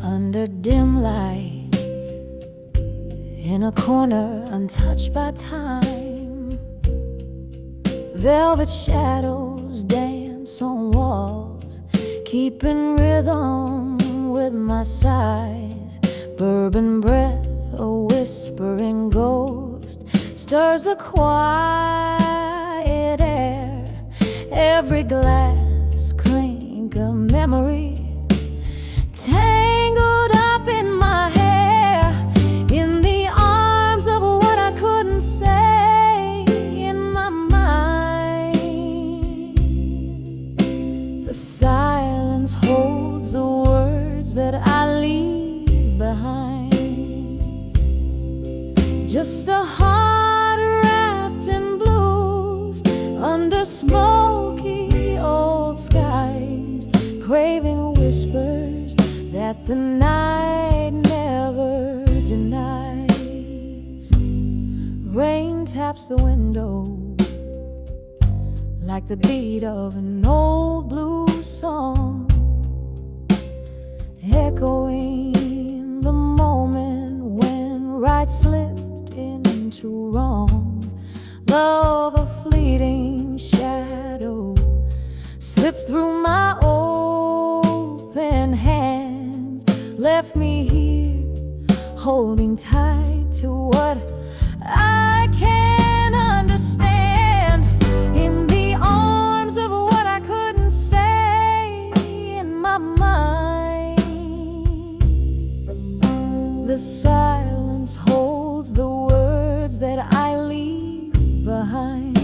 Under dim light, in a corner untouched by time, velvet shadows dance on walls, keeping rhythm with my sighs. Bourbon breath, a whispering ghost, stirs the quiet air. Every glass clink a memory, tangled up in my hair, in the arms of what I couldn't say in my mind. The silence holds the words that I leave behind. Just a heart wrapped in blues, under smoky old skies, craving whispers that the night never denies. Rain taps the window like the beat of an old blues song, echoing the moment when right slipped into wrong. Love, a fleeting shadow, slipped through my open hands, left me here holding tight to what I can't understand, in the arms of what I couldn't say in my mind. The silence holds the words that I leave behind.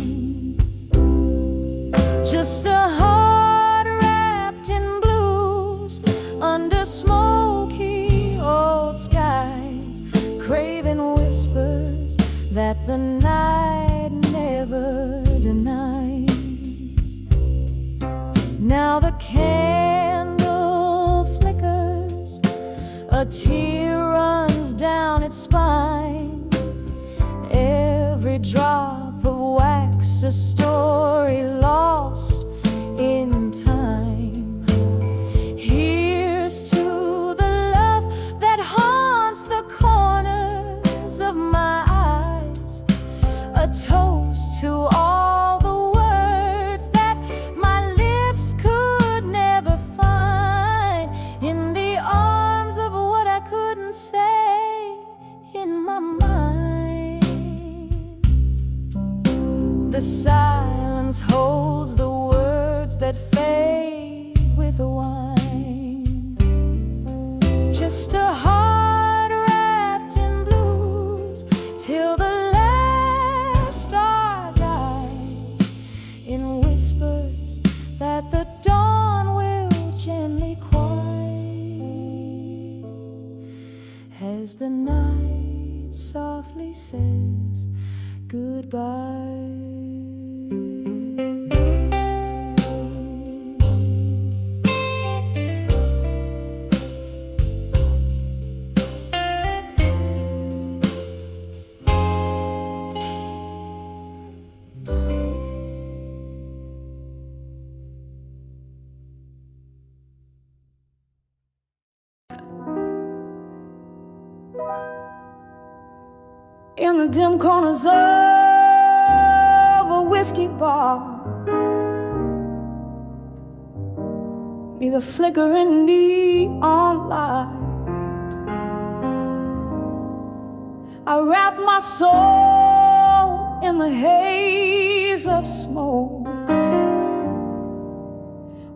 Just a heart wrapped in blues, under smoky old skies, craving whispers that the night never denies. Now the candle flickers, a tear runs down its spine, every drop of wax a story lost in time. Here's to the love that haunts the corners of my eyes, a toast to all the words that my lips could never find, in the arms of what I couldn't say in my mind. The silence holds the words that fade with the wine. Just a heart wrapped in blues, till the last star dies, in whispers that the dawn will gently quiet, as the night softly says goodbye. In the dim corners of a whiskey bar, be the flickering neon light. I wrap my soul in the haze of smoke,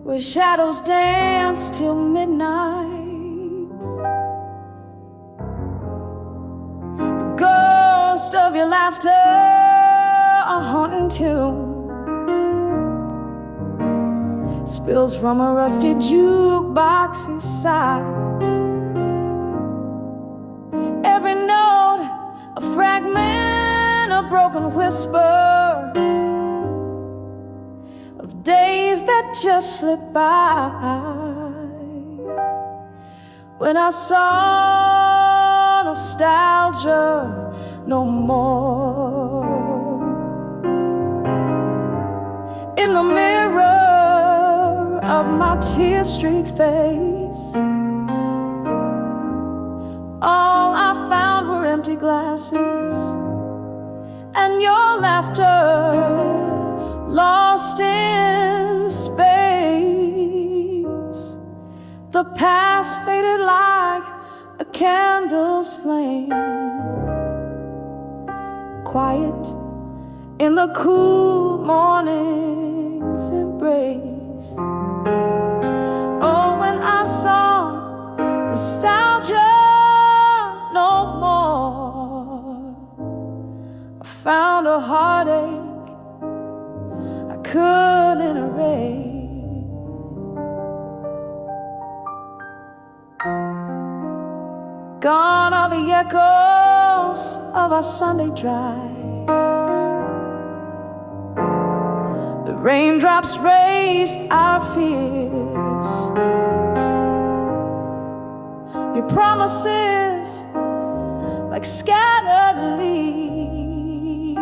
where shadows dance till midnight. Ghost of your laughter, a haunting tune, spills from a rusty jukebox inside. Every note, a fragment, a broken whisper of days that just slip by. When I saw nostalgia no more, in the mirror of my tear-streaked face, all I found were empty glasses and your laughter lost in space. The past faded like a candle's flame, quiet in the cool morning's embrace. Oh, when I saw nostalgia no more, I found a heartache I couldn't erase. Gone are the echoes of our Sunday drives. The raindrops raised our fears. Your promises, like scattered leaves,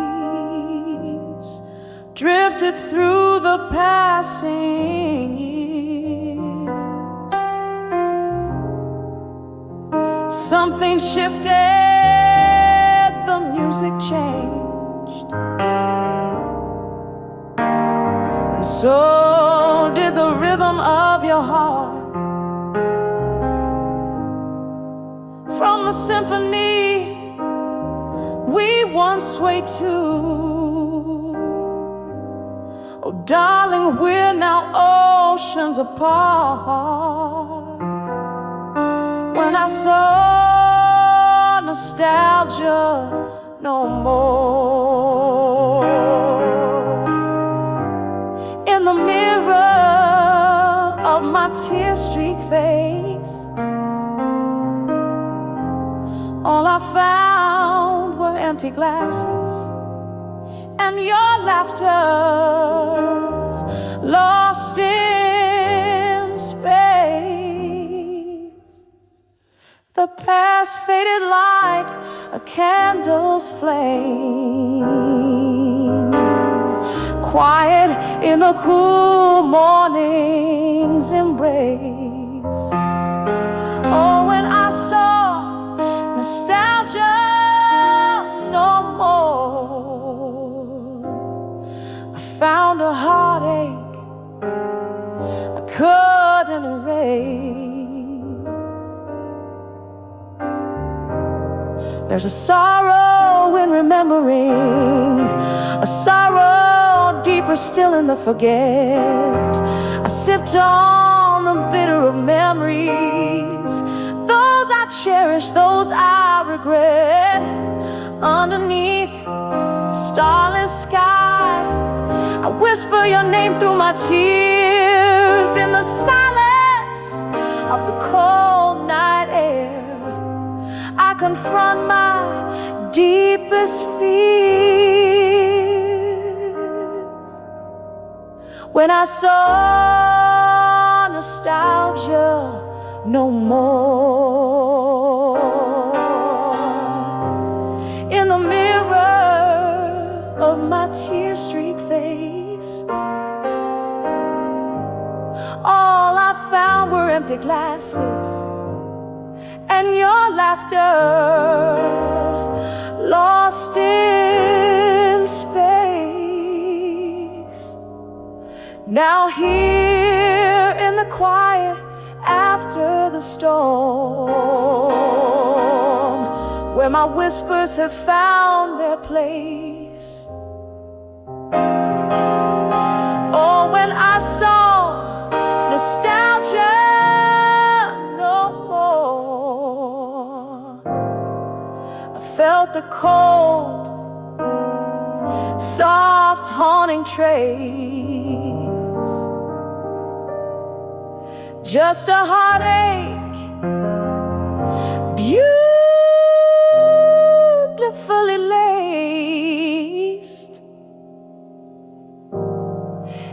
drifted through the passing years. Something shifted, the music changed, and so did the rhythm of your heart. From the symphony we once swayed to, oh darling, we're now oceans apart. When I saw nostalgia no more, in the mirror of my tear-streaked face, all I found were empty glasses and your laughter lost in space. The past faded like a candle's flame, quiet in the cool morning's embrace. Oh, when I saw nostalgia no more, I found a heartache I couldn't erase. There's a sorrow in remembering, a sorrow deeper still in the forget. I sipped on the bitter of memories, those I cherish, those I regret. Underneath the starless sky, I whisper your name through my tears. In the silence of the cold night air, I confront my deepest fears. When I saw nostalgia no more, in the mirror of my tear-streaked face, all I found were empty glasses and your laughter lost in space. Now here in the quiet after the storm, where my whispers have found their place. Oh, when I saw nostalgia felt the cold, soft, haunting trace just a heartache, beautifully laced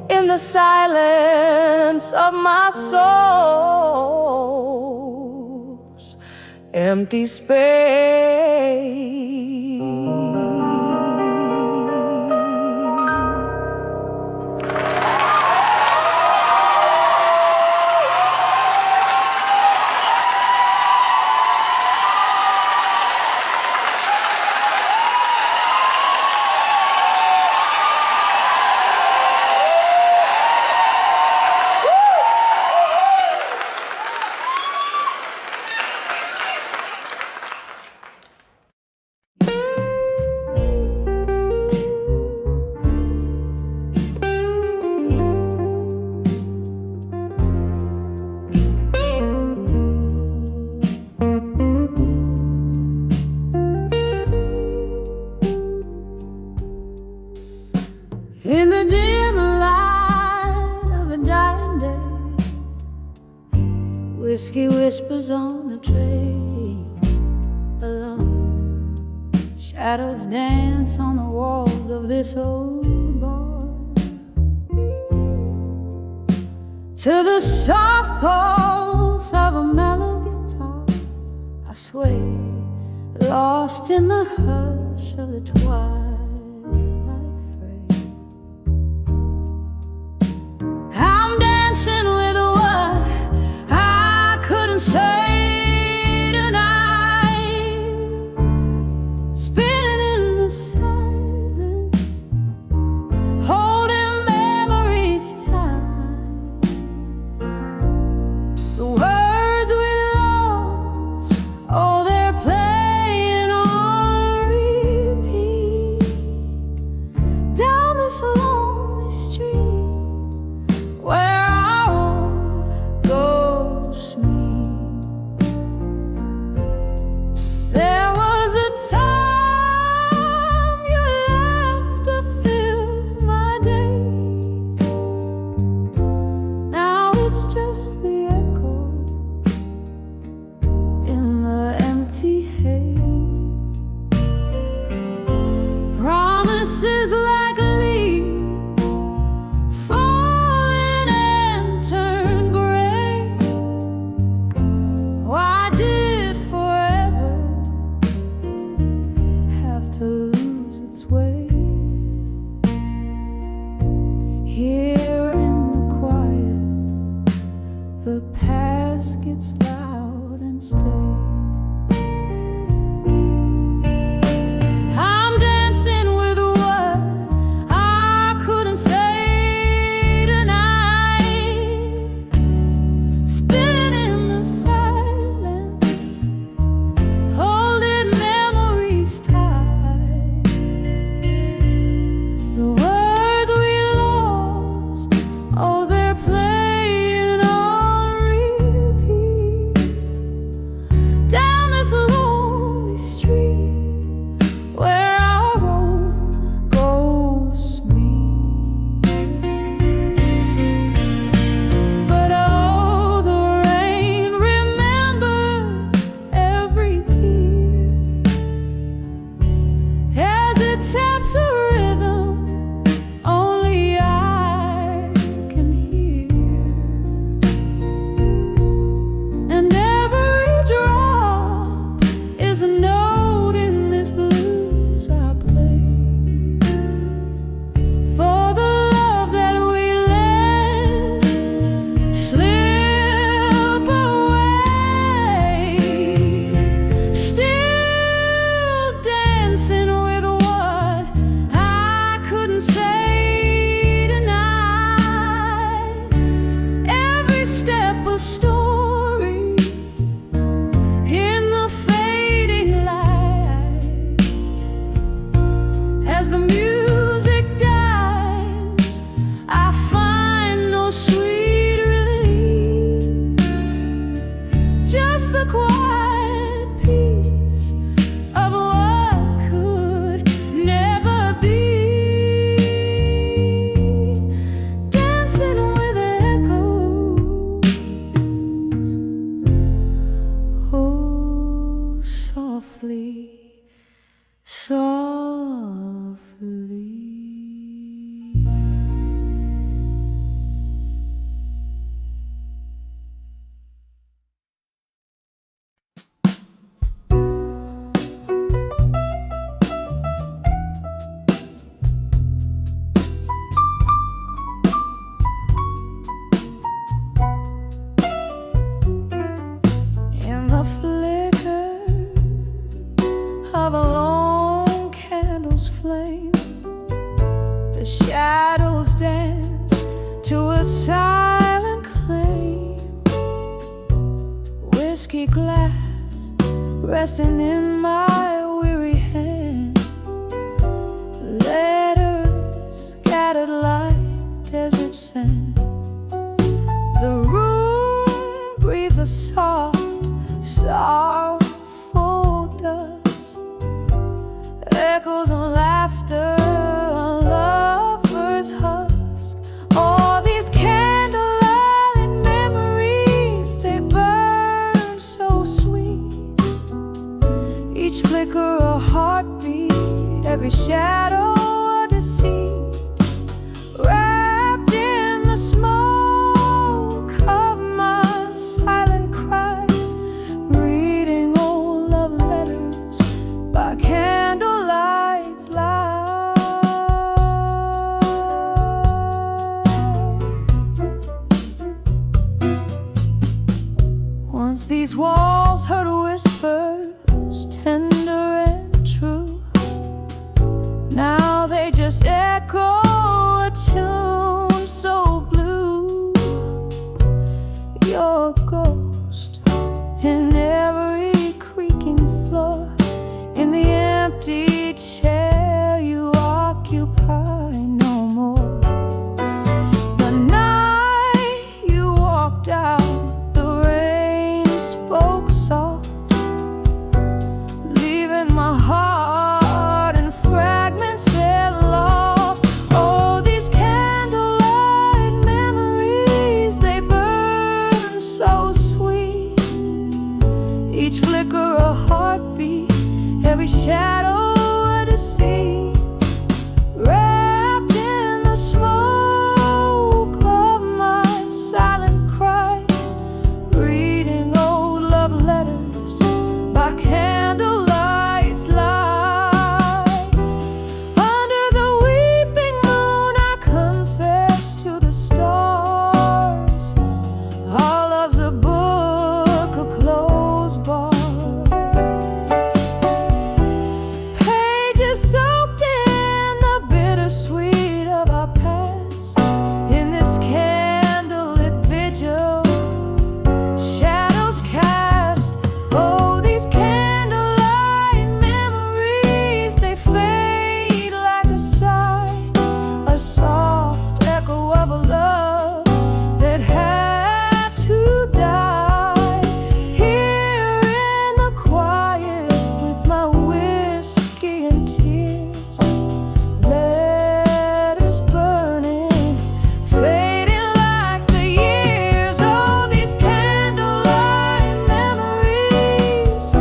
in the silence of my soul's empty space. In the dim light of a dying day, whiskey whispers on a tray. Alone, shadows dance on the walls of this old bar. To the soft pulse of a mellow guitar, I sway, lost in the hush of the twilight. Dancing with what I couldn't say tonight, spinning in the silence, holding memories tight. The words we lost, oh, they're playing on repeat down this lonely street where promises like leaves falling and turn gray. Why did forever have to lose its way? Here in the quiet, the past gets loud and stays. the silent claim, whiskey glass resting in my weary hand, letters scattered like desert sand. The room breathes a soft, sorrowful dust, echoes of laughter, a lover's husk. All these candlelight memories, they burn so sweet. Each flicker a heartbeat, every shadow a deceit, wrapped in the smoke of my silent cries, reading old love letters by candlelight's light. Once these walls heard whispers tender and true, now they just echo a tune so blue. Your ghost in every creaking floor, in the empty chair you occupy no more. The night you walked out, the rain spoke soft, leaving my heart in fragments and loft. Oh, these candlelight memories, they burn so sweet. Each flicker a heartbeat, every shadow a deceit, wrapped in the smoke of my silent cries, reading old love letters by candlelight's light. Under the weeping moon I confess to the stars, our love's a book of closed bars, pages soaked in the bittersweet of our past. In this candlelit vigil, shadows cast. Oh, these candlelight memories, they fade like a sigh, a soft echo of a love that had to die. Here in the quiet with my whiskey and tears, letters burning, fading like the years. Oh, these candlelight memories,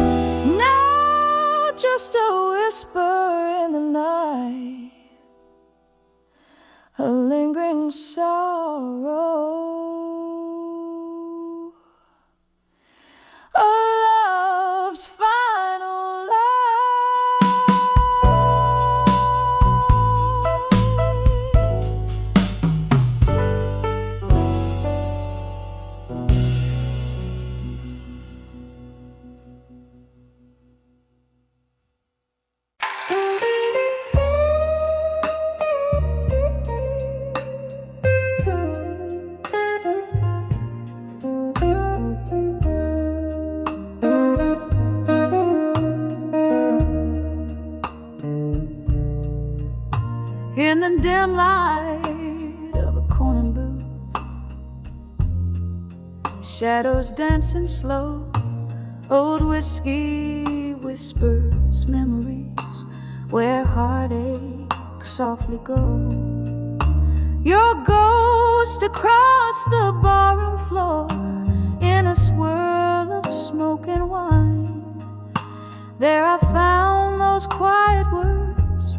now just a whisper in the night, a lingering sorrow, a love's final lie. In the dim light of a corner booth, shadows dancing slow, old whiskey whispers memories where heartache softly goes. Your ghost across the barroom floor, in a swirl of smoke and wine. There I found those quiet words,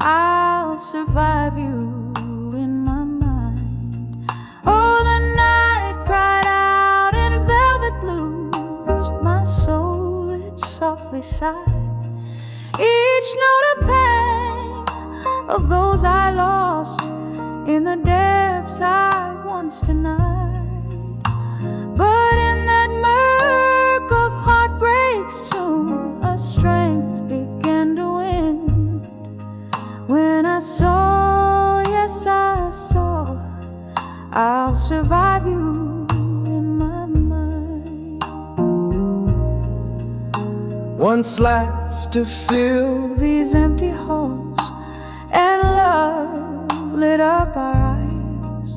I'll survive you in my mind. Oh, the night cried out in velvet blues, my soul it softly sighed, each note a pang of those I lost in the depths I once denied. But in that murk of heartbreak's tomb, a strength began to win. When I saw, yes I saw, I once left to fill these empty halls, and love lit up our eyes,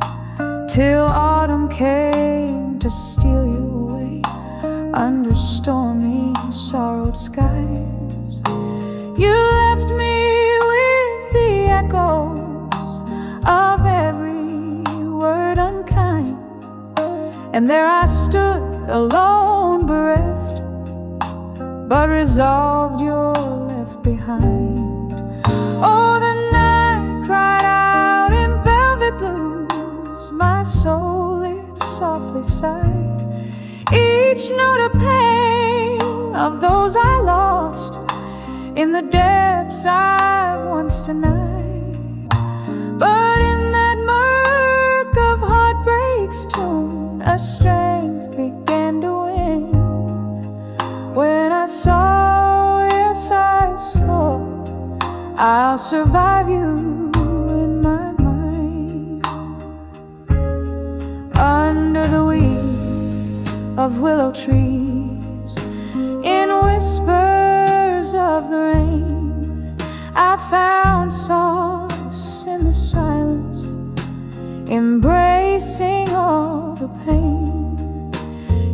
till autumn came to steal you away under stormy, sorrowed skies. You left me with the echoes of every word unkind, and there I stood alone, bereft, but resolved you're left behind. Oh, the night cried out in velvet blues, my soul it softly sighed, each note a pain of those I lost in the depths I've once denied. But in that murk of heartbreak's tune, a strength began to win. When I saw, yes I saw, I'll survive you in my mind. Under the weed of willow trees, in whispers of the rain, I found solace in the silence, embracing all the pain.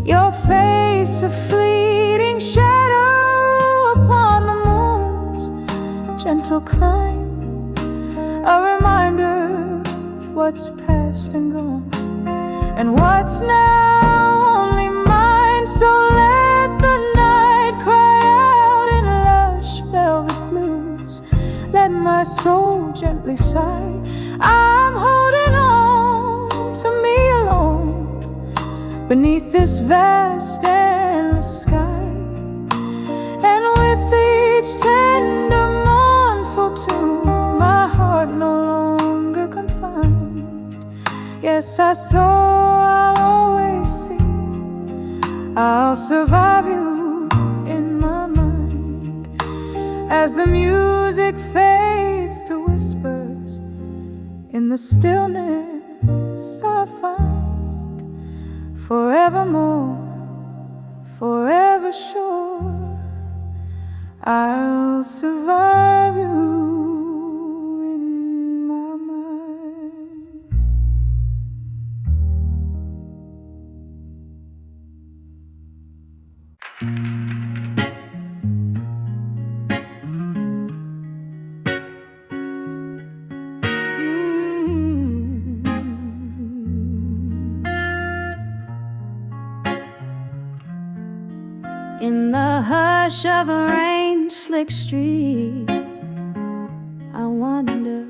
Your face a fleeting shadow upon the moon's gentle climb, a reminder of what's past and gone, and what's now only mine. So let the night cry out in lush velvet blues, let my soul gently sigh. I'm holding on to me alone beneath this vast endless sky, and with each tender mournful tune, my heart no longer confined. Yes, I saw, I'll always see, I'll survive you in my mind. As the music fades to whispers, in the stillness I find forevermore, forever sure, I'll survive you in my mind. In the hush of a rain-slick street, I wander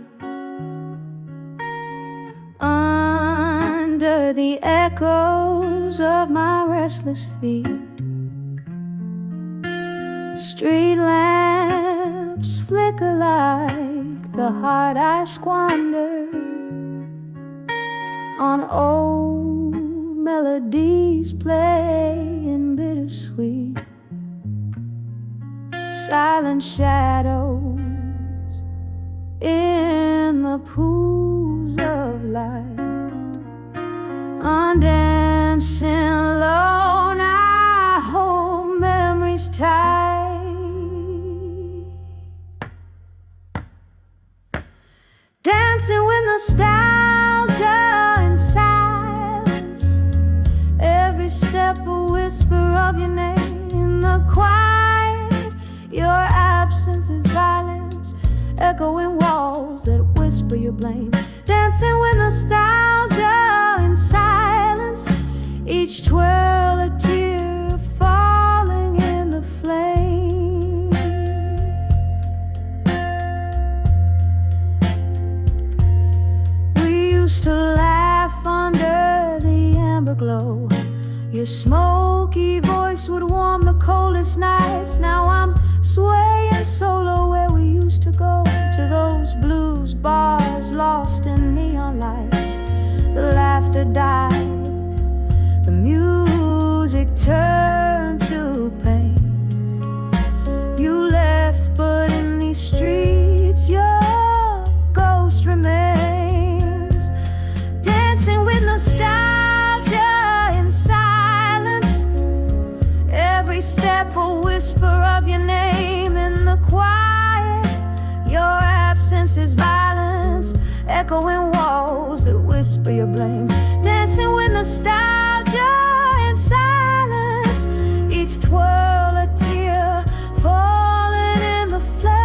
under the echoes of my restless feet. Street lamps flicker like the heart I squander on old melodies playing bittersweet. Silent shadows in the pools of light, on dancing alone I hold memories tight. Dancing with nostalgia in silence, every step a whisper of your name in the quiet. Your absence is violence, echoing walls that whisper your blame. Dancing with nostalgia in silence, each twirl a tear falling in the flame. We used to laugh under the amber glow. Your smoky voice would warm the coldest nights. Now I'm swaying solo where we used to go, to those blues bars lost in neon lights. The laughter died, the music turned to pain. You left, but in these streets your ghost remains. Dancing with nostalgia in silence, every step a whisper of your echoing walls that whisper your blame. Dancing with nostalgia in silence, each twirl a tear falling in the flame.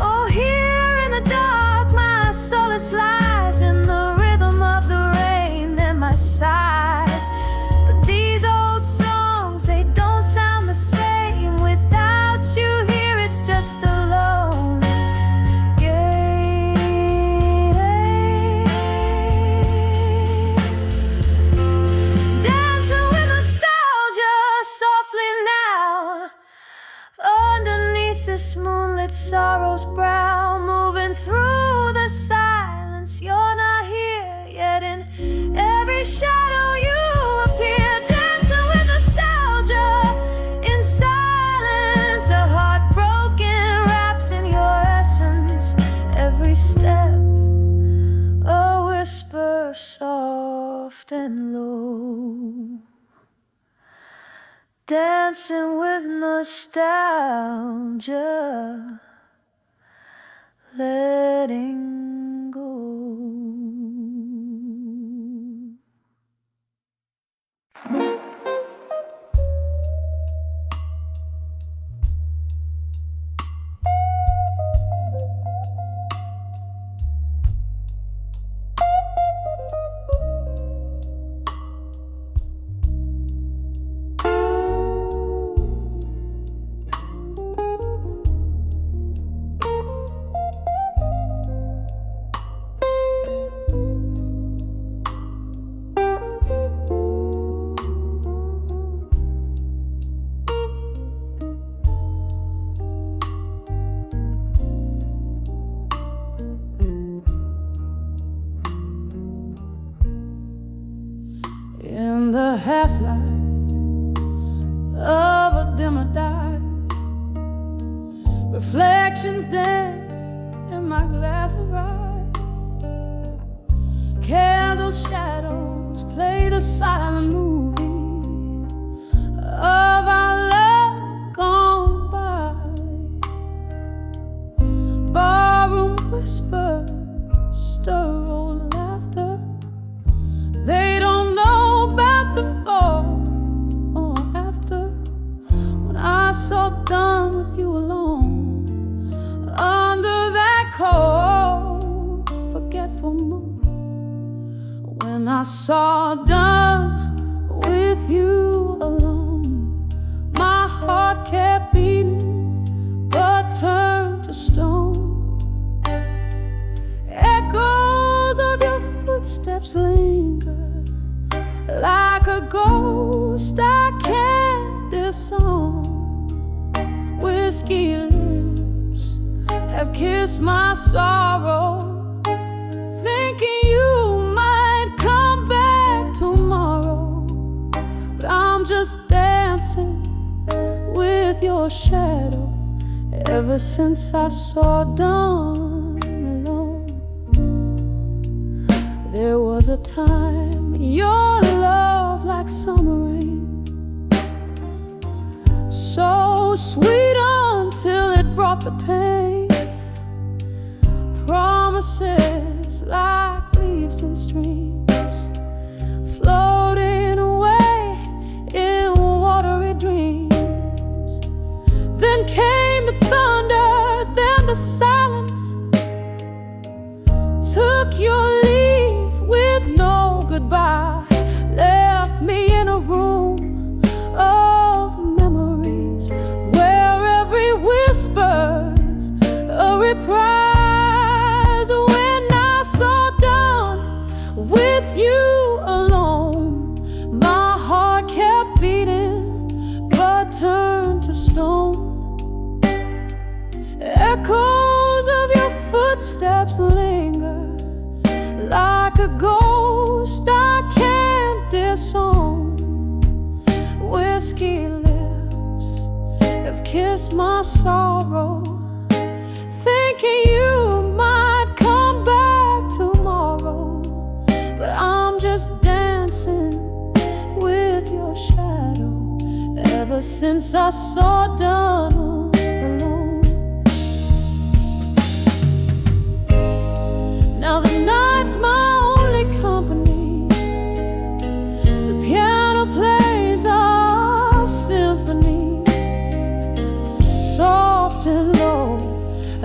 Oh, here in the dark, my solace lies in the rhythm of the rain and my sighs. But these old songs, they don't sound the same without you here. It's just alone. Dancing with nostalgia softly now, underneath this moonlit sorrow's brow, moving through the silence. You're not here yet, in every shadow you appear. Dancing with nostalgia in silence, a heart broken, wrapped in your essence. Every step a whisper, soft and low. Dancing with nostalgia, letting go. In the half-light of a dimmer dive, reflections dance in my glass of rye. Candle shadows play the silent movie of our love gone by. Barroom whispers stir old laughter. They don't know about the before or after. When I saw done with you alone under that cold, forgetful moon. When I saw done with you alone, my heart kept beating but turned to stone. Echoes of your footsteps linger like a ghost I can't disown. Whiskey lips have kissed my sorrow, thinking you might come back tomorrow. But I'm just dancing with your shadow ever since I saw dawn alone. There was a time your love like summer rain, so sweet until it brought the pain. Promises like leaves in streams, floating away in watery dreams. Then came the thunder, then the silence. Took your leave with no goodbye, left me in a room of memories where every whisper's a reprise. When I saw done with you alone, my heart kept beating but turned to stone. Echoes of your footsteps linger like a ghost I can't disown. Whiskey lips have kissed my sorrow, thinking you might come back tomorrow. But I'm just dancing with your shadow ever since I saw done alone.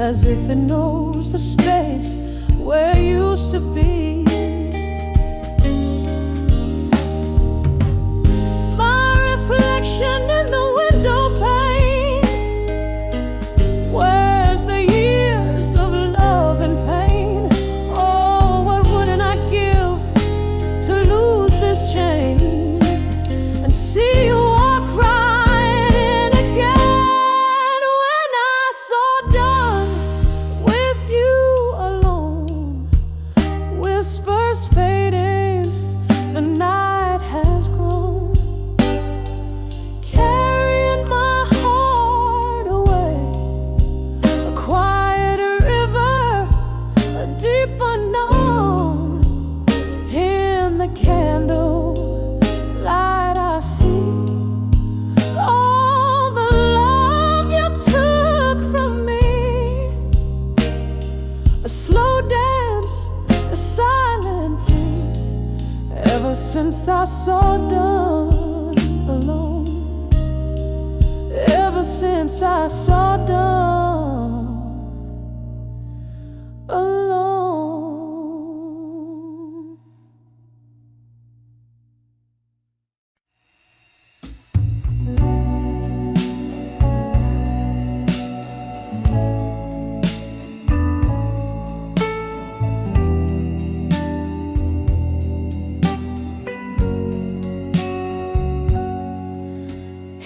as if it knows the space where it used to be. My reflection in the window pane, where's the years of love and pain? Oh, what wouldn't I give to lose this chain and see you walk right in again. When I saw done with you alone, whispers fading, the night has grown, carrying my heart away, a quiet river, a deep unknown. In the candlelight I see all the love you took from me, a slow dance, a silent plea, ever since I saw done alone, ever since I saw done alone.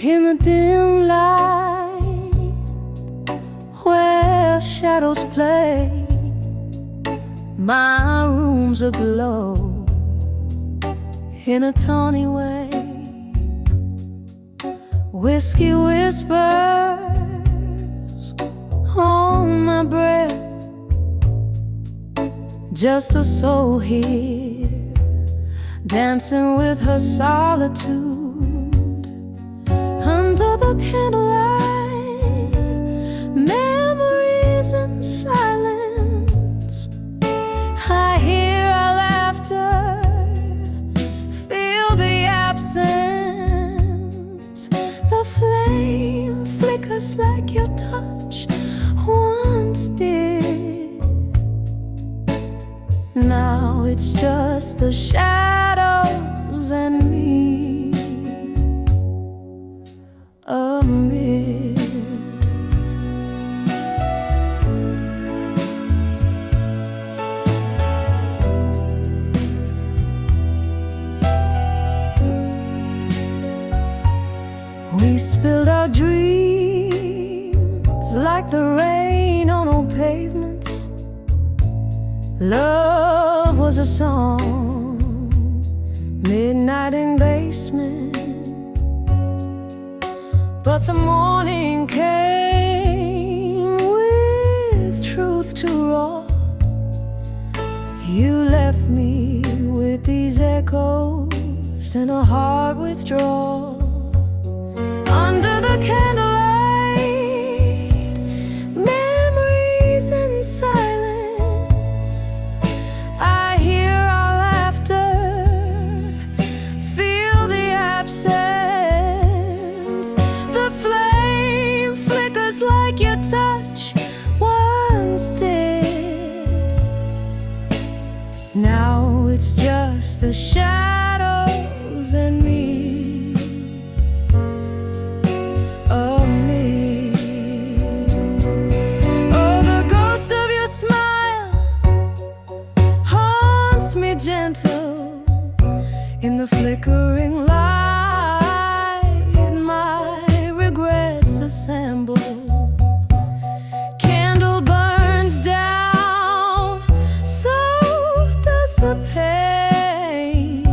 In the dim light where shadows play, my room's aglow in a tawny way. Whiskey whispers on my breath, just a soul here dancing with her solitude. Under the candlelight, memories in silence, I hear our laughter, feel the absence. The flame flickers like your touch once did. Now it's just the shadows and me amid. We spilled our dreams like the rain on old pavements. Love was a song, midnight in basement. But the morning came with truth to raw. You left me with these echoes and a heart withdrawal. Under the candlelight, memories in silence, I hear our laughter, feel the absence. The flame flickers like your touch once did. Now it's just the shadows and me. Gentle in the flickering light, my regrets assemble. Candle burns down, so does the pain.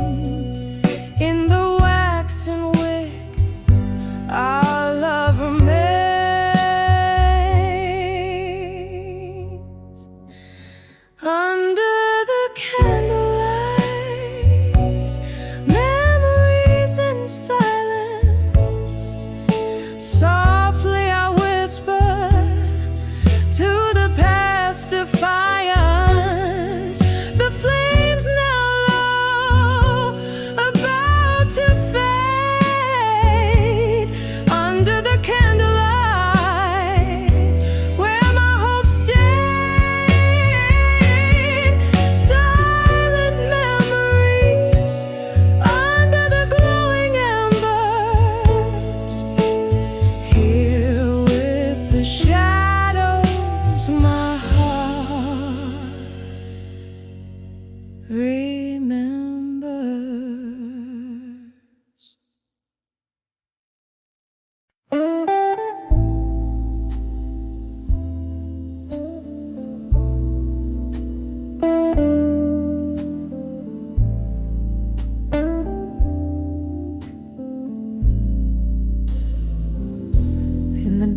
In the waxen wick, our love remains. Under the candle, memories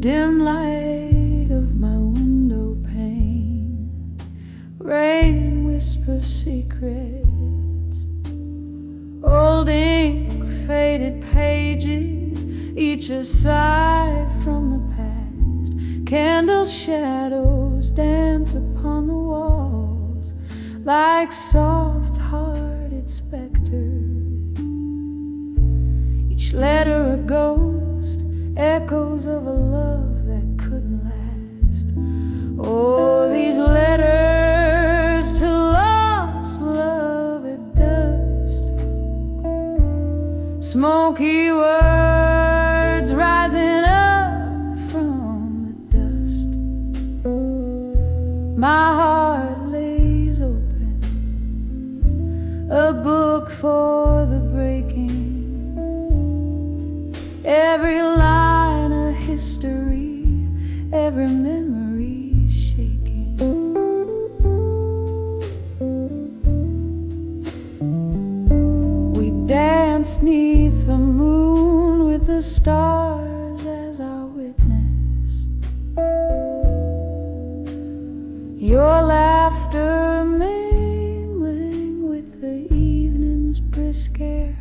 dim light of my window pane. Rain whispers secrets, old ink, faded pages, each a sigh from the past. Candle shadows dance upon the walls like soft-hearted specters, each letter a ghost, echoes of a love that couldn't last. Oh, these letters to lost love at dust, smoky words rising up from the dust. My heart lays open, a book for the breaking, every line a history, every memory shaking. We dance 'neath the moon with the stars as our witness. Your laughter mingling with the evening's brisk air.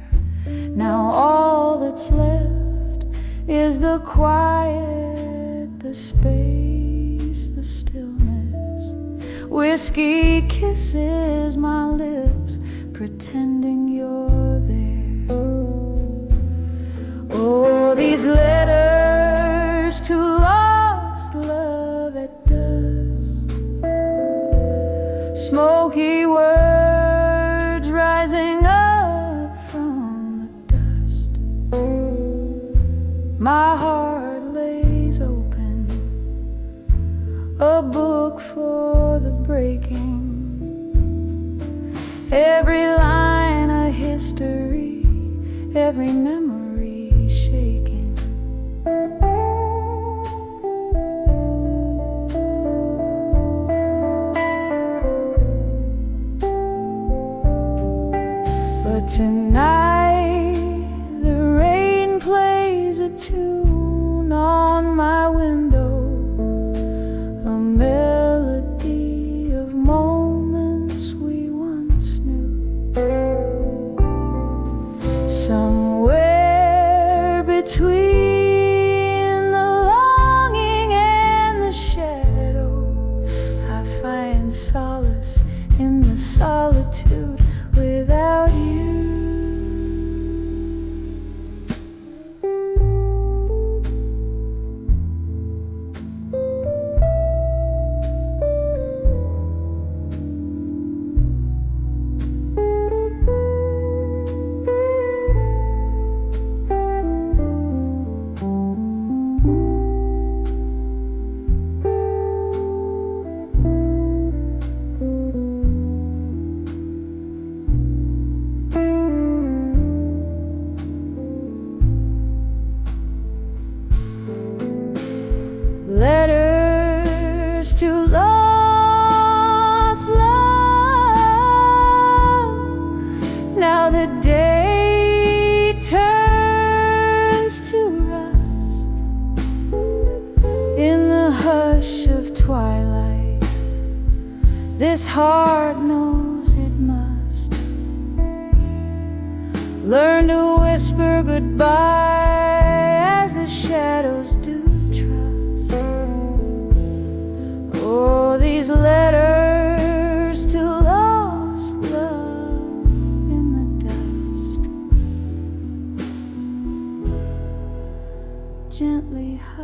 Now all that's left is the quiet, the space, the stillness. Whiskey kisses my lips, pretending you're there. Oh, these letters to lost love at dusk, smoky words rising up from the dust. My heart lays open, a book for the breaking, every line a history, every memory shaking. But tonight the rain plays a tune on my window, a melody of moments we once knew. Somewhere between the longing and the shadow, I find solace in the solitude without you. Letters to lost love. Now the day turns to rust in the hush of twilight. This heart knows it must learn to whisper goodbye as the shadows do. Oh, these letters to lost love in the dust, gently hush.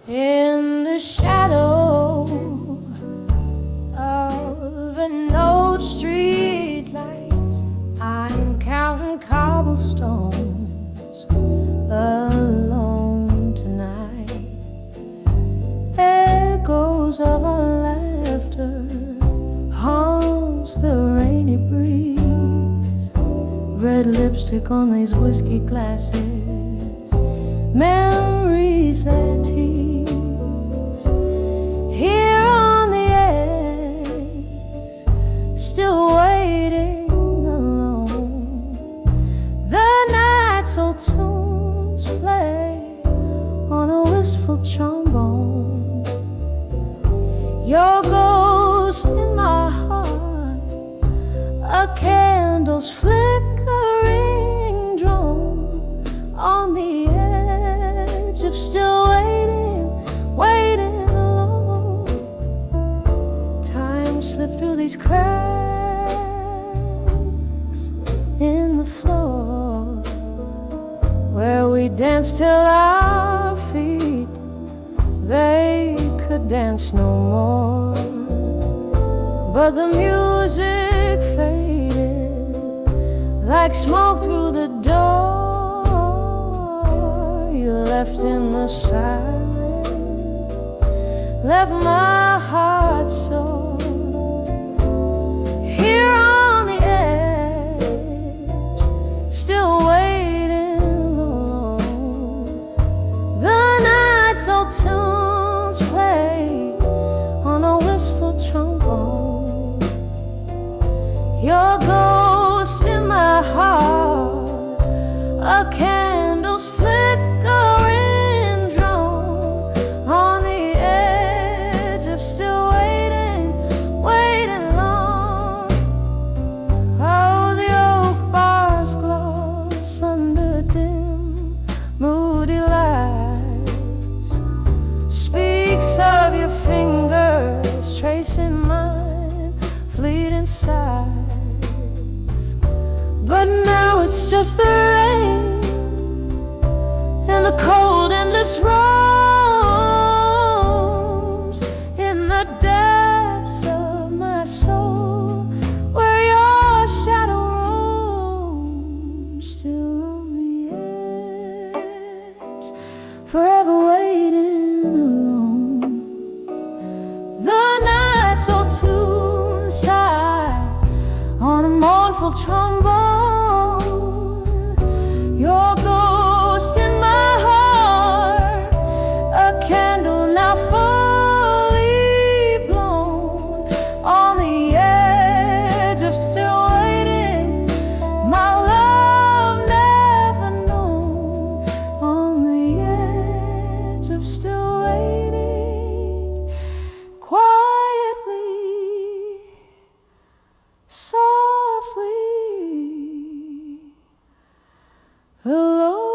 In the shadow of an old street light, I'm counting cobblestones alone tonight. Echoes of our laughter haunts the rainy breeze. Red lipstick on these whiskey glasses, memories that tease. Here on the edge, still trombone. Your ghost in my heart, a candle's flickering drone on the edge of still waiting alone. Time slipped through these cracks in the floor, where we danced till our feet, they could dance no more. But the music faded like smoke through the door. You left in the silence, left my heart sore. Here on the edge, still waiting alone. The night's old tunes play on a wistful trombone. Your ghost in my heart, a candle's flickering drone on the edge of still waiting long. Oh, the oak bars gloss under dim, moody lights, speaks of your fingers tracing mine, fleeting sighs. But now it's just the rain and the cold endless roams in the depths of my soul, where your shadow roams, still on the edge, forever waiting alone. The night's old tune sigh on a mournful trombone. Your ghost in my heart, a candle now fully blown on the edge of still waiting, my love never known. On the edge of still waiting, quietly, softly, alone.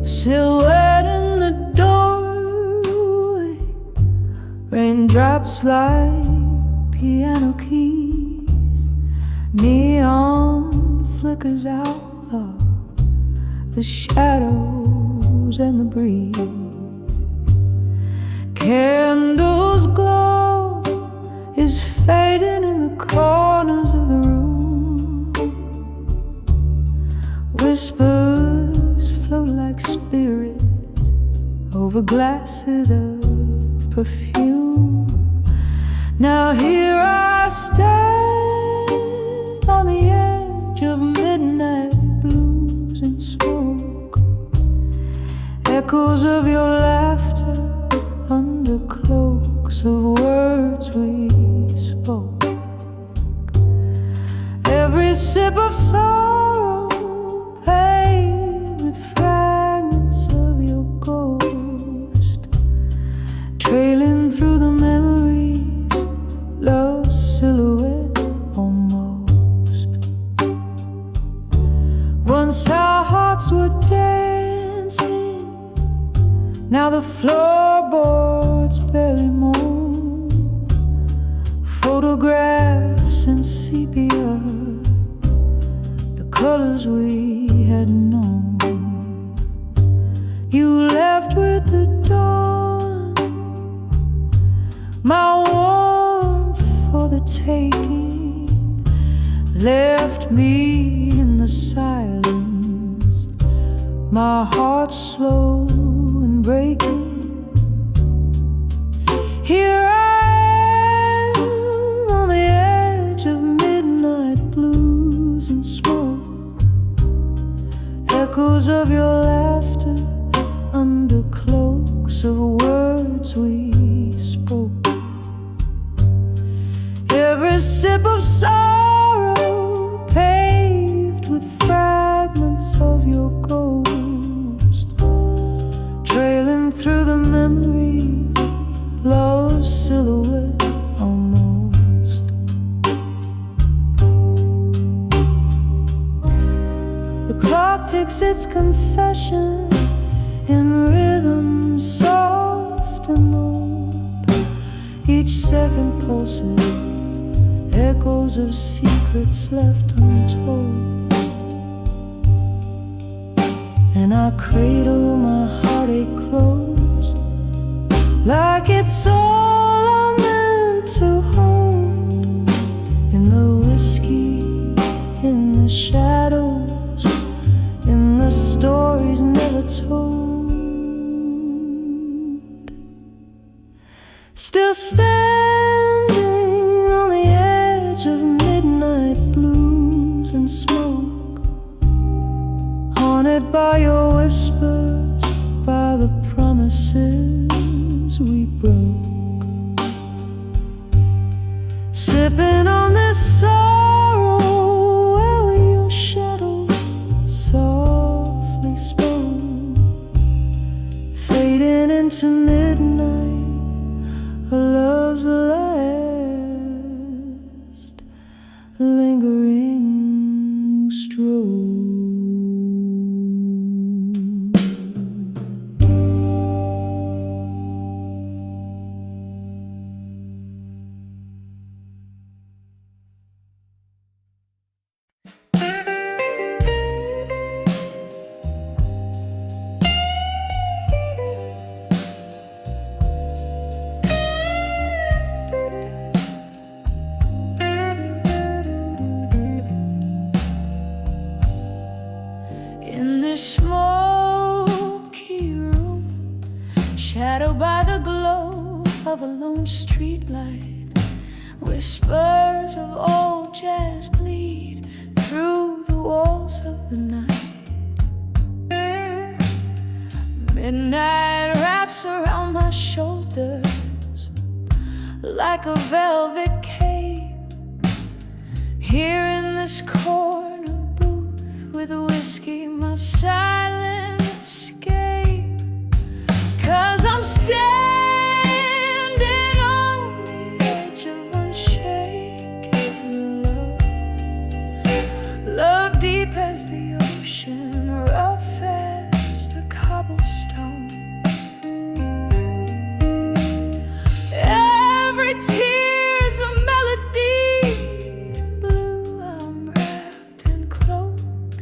Silhouette in the doorway, raindrops like piano keys, neon flickers out of the shadows and the breeze. Candles glow is fading in the corners of the room. Whispers float like spirits over glasses of perfume. Now here I stand on the edge of midnight blues and smoke, echoes of your laughter under cloaks of words we spoke. Every sip of sorrow paid with fragments of your ghost, trailing through the memories, love's silhouette almost. Once our hearts were dancing, now the floorboards barely moan. Photographs in sepia, the colors we had known. You left with the dawn, my warmth for the taking, left me in the silence, my heart slow and breaking. Here I am on the edge of midnight blues and smoke, echoes of your laughter under cloaks of words we spoke. Every sip of sorrow paved with fragments of your ghost, trailing through the memories, love's silhouette almost. The clock ticks its confession in rhythm soft and old. Each second pulses echoes of secrets left untold, and I cradle my heartache close, like it's all I'm meant to hold. In the whiskey, in the shadows, in the stories never told. Still standing on the edge of midnight blues and smoke, haunted by your whispers, by the promises we broke. Sipping on this sorrow where your shadow softly spoke, fading into midnight, a love's last lingering stroke. In this smoky room, shadowed by the glow of a lone streetlight, whispers of old jazz bleed through the walls of the night. Midnight wraps around my shoulders like a velvet cape. Here in this corner booth with whiskey, my silent escape. 'Cause I'm standing on the edge of unshaken love, love deep as the ocean, rough as the cobblestone. Every tear's a melody, blue I'm wrapped and cloaked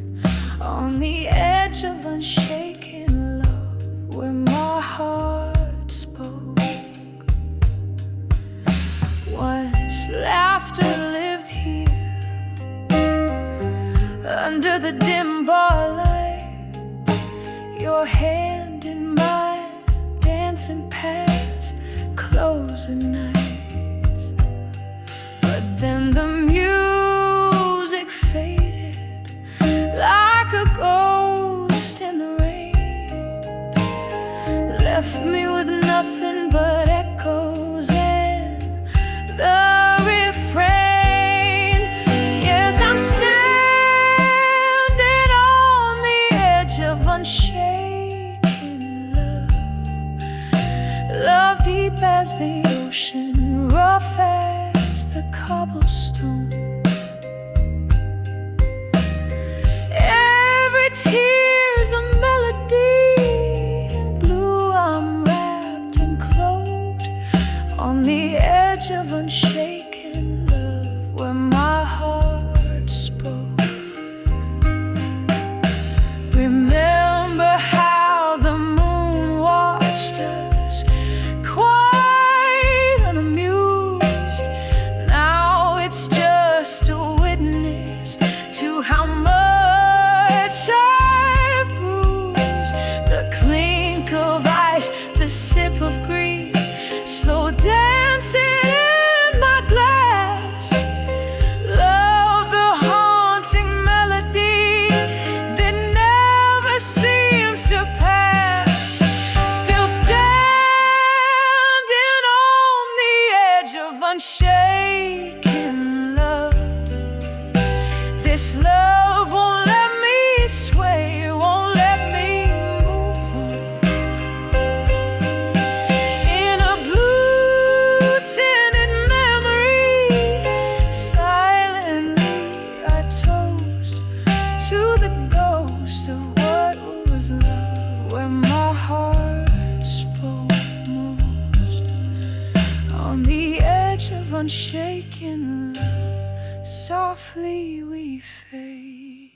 on the edge of unshaken love, where my heart spoke. Once laughter lived here, under the dim bar lights, your hand in mine, dancing past closing nights. But then the music faded like a ghost in the rain, left me with nothing but echoes and the refrain. Yes, I'm standing on the edge of unshaken love, love deep as the ocean, rough as the cobblestone. Every tear's a melody, in blue I'm wrapped and cloaked on the edge of unshaken love, where my heart spoke. Remember how the moon watched us, quiet and amused. Now it's just a witness to how much I've bruised. The clink of ice, the sip of grief, slow down unshaken love. This love won't let me sway, won't let me move on. In a blue tinted memory, silently I toast to the ghost of what was love, where my heart spoke most. On the edge of unshaken love, softly we fade.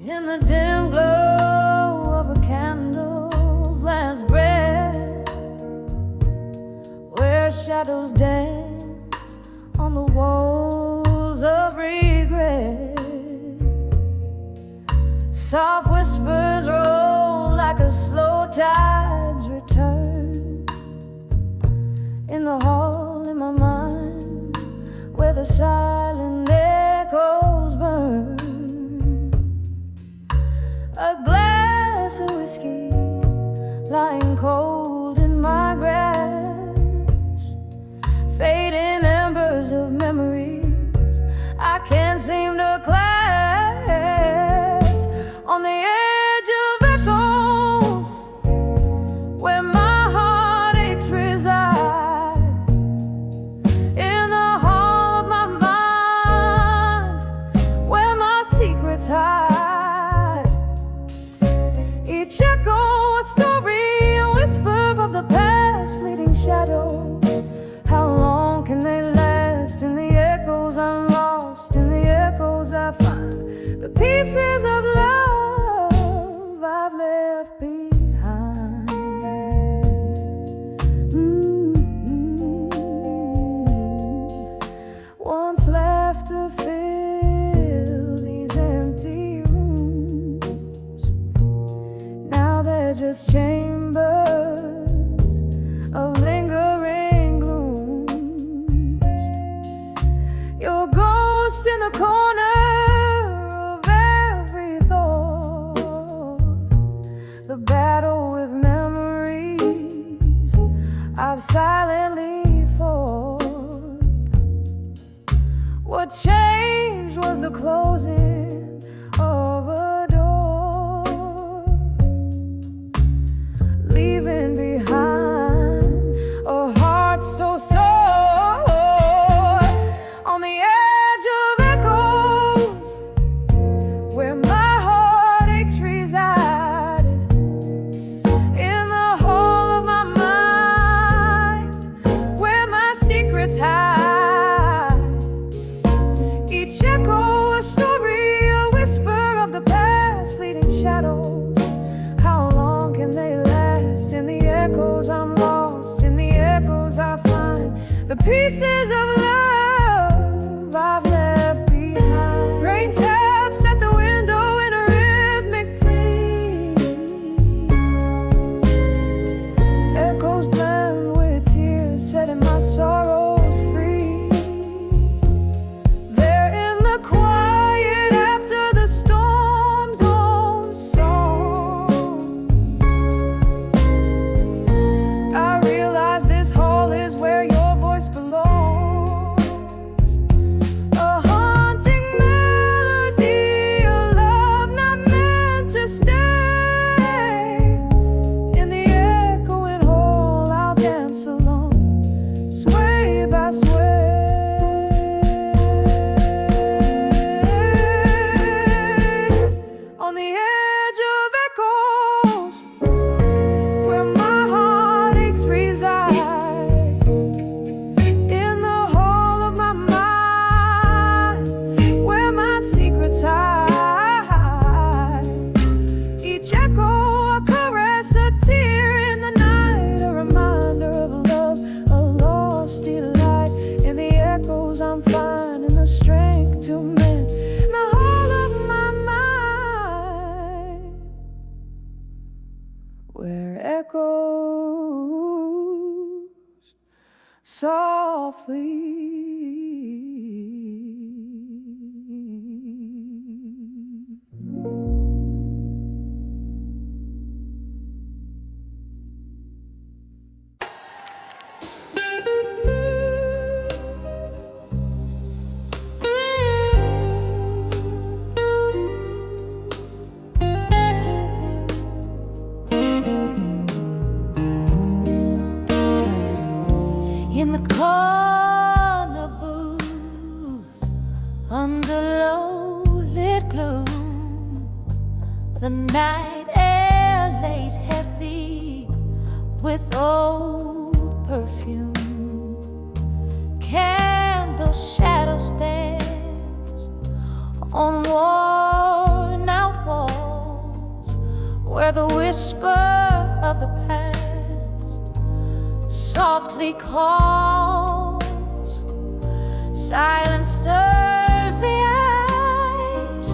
In the dim glow of a candle's last breath, where shadows dance on the walls of regret, soft whispers roll like a slow tide's return. In the hall in my mind, where the silent echoes burn, a glass of whiskey lying cold in my grasp, fading embers of memories I can't seem to clasp. On the edge of echoes, where my heartaches reside, in the hall of my mind, where my secrets hide. Each echo a story, a whisper of the past, fleeting shadows. How long can they last? In the echoes I'm lost, in the echoes I find the pieces of love I've left behind. Once left to fill these empty rooms, now they're just chambers of lingering glooms. Your ghost in the corner of every thought, the battle with memories I've silently fought. What changed was the closing of a door, leaving behind a heart so sore. On the edge of echoes, where my heartaches reside, in the hall of my mind, where my secrets hide. Each echo a story, a whisper of the past, fleeting shadows. How long can they last? In the echoes I'm lost, in the echoes I find the pieces of love I've left behind. Rain taps at the window in a rhythmic plea, echoes blend with tears, setting my sorrows free. They're in the quiet after the storm's own song. I realize this hall is where your voice belongs. softly. In the corner booth, under low-lit gloom, the night air lays heavy with old perfume. Candle shadows dance on worn-out walls, where the whisper of the past softly calls. Silence stirs the eyes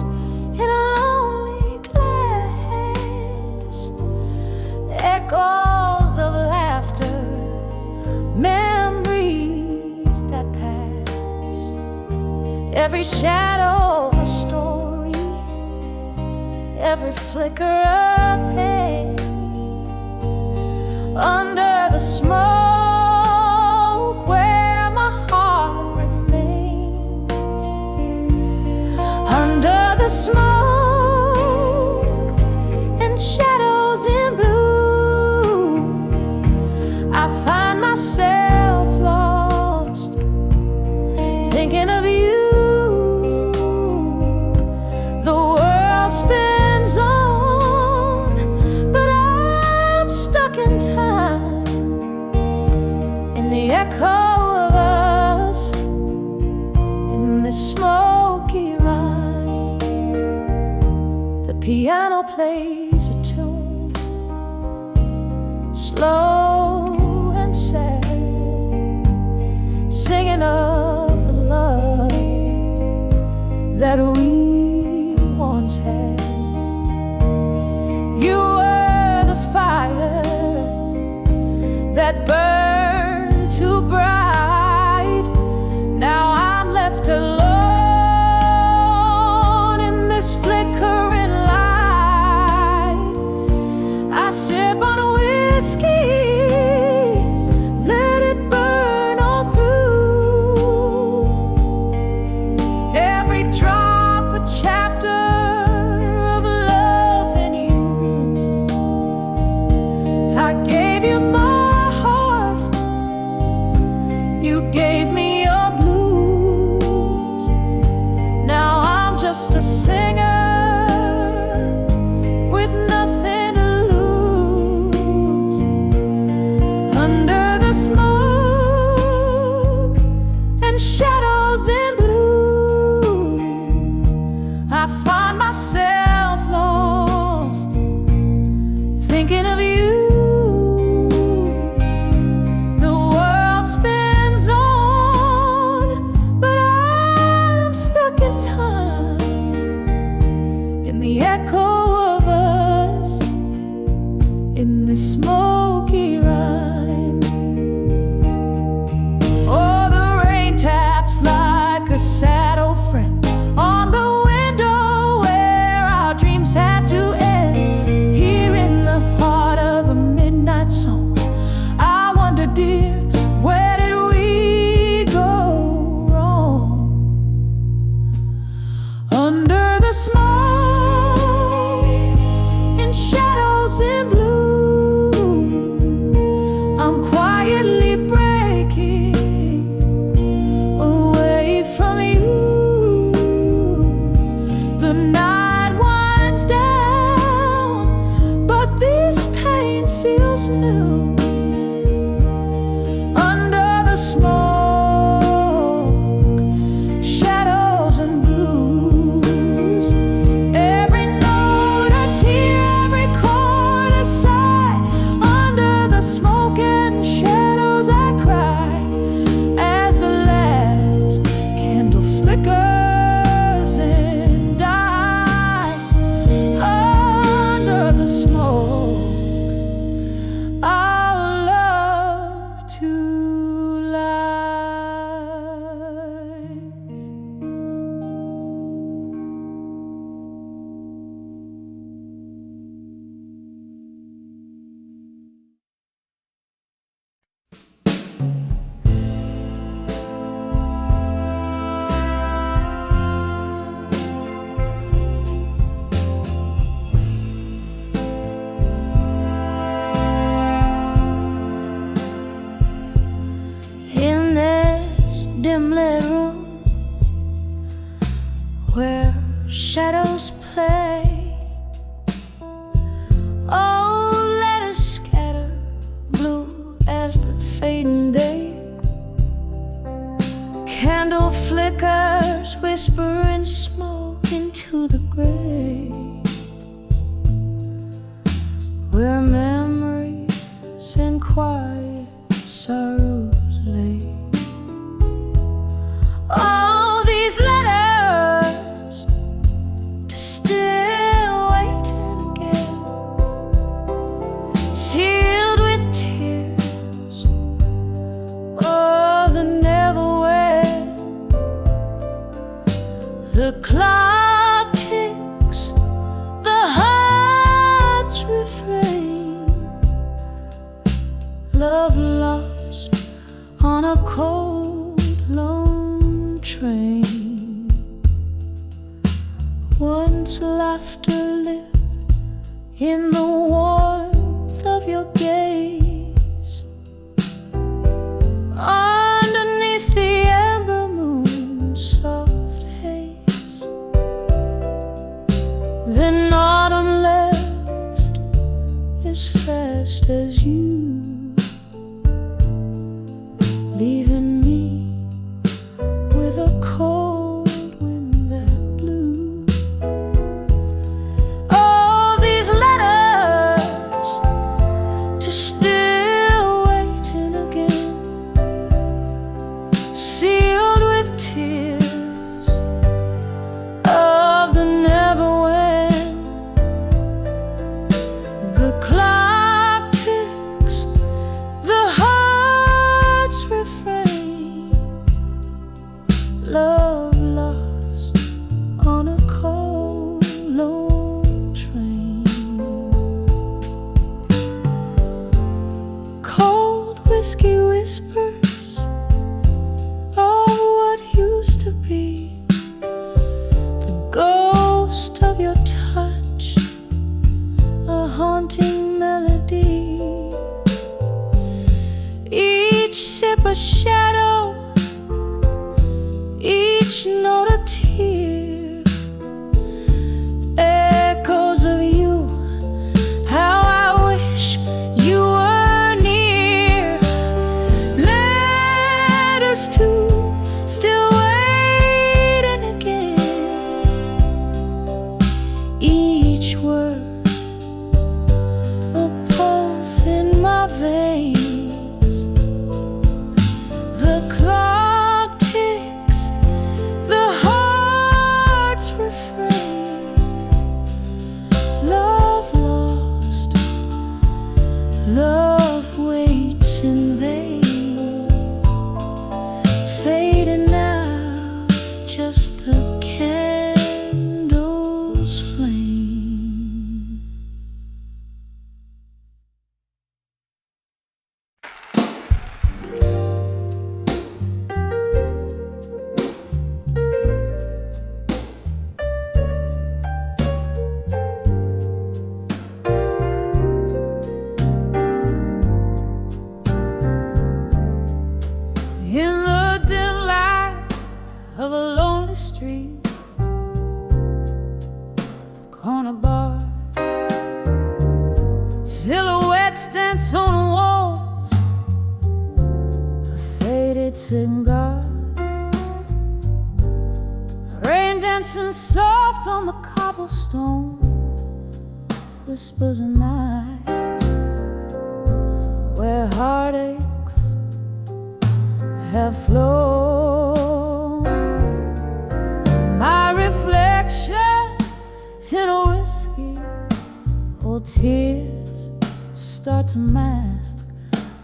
in a lonely glass. Echoes of laughter, memories that pass. Every shadow a story, every flicker a pain. Under the smoke where my heart remains. Under the smoke and shadows in blue, I find myself lost, thinking of you. The world spins on, but I'm stuck in time, in the echo of us, in the smoky rhyme. The piano plays a tune, slow and sad, singing of the love that we once had. You were the fire that burned too bright. Now I'm left alone in this flickering light. I sip on whiskey, let it burn all through. Every drop a chapter dim-lit room where shadows play. Oh, let us scatter, blue as the fading day. Candle flickers, whispering smoke into the gray, where memories and quiet sorrows lay. All these letters to still waiting again, sealed with tears of the never when. The clock ticks, the heart's refrain. Love lost on a cold, lone train. Once laughter lived in the warmth of your gaze. Underneath the amber moon's soft haze. Then autumn left as fast as you, leaving me with a cold wind that blew. Oh, these letters to still waiting again, sealed with tears of the never when. The clock ticks, the heart's refrain. Love lost on a cold, lone train. Cold whiskey whispers of what used to be. The ghost of your touch, a haunting melody. Each sip a shadow, each note a tear. Echoes of you, how I wish you were near. Letters to still waiting again. Each word a pulse in my veins. The clock ticks, the heart's refrain. Love lost, love waits in vain. Fading now, just the candle's flame. In the dim light of a lonely street, corner bar, silhouettes dance on the walls, a faded cigar, rain dancing soft on the cobblestone, whispers of night, where heartaches have flown. My reflection in a whiskey, old tears start to mask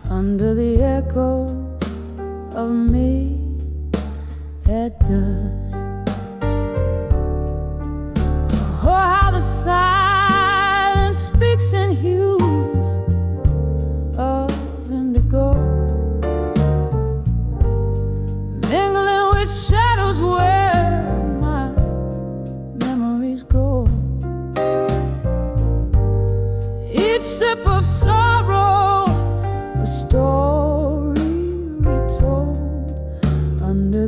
under the echoes of me at dusk. Oh, how the silence speaks in hues of indigo, mingling with shadows where my memories go. Each sip of sorrow, a story retold under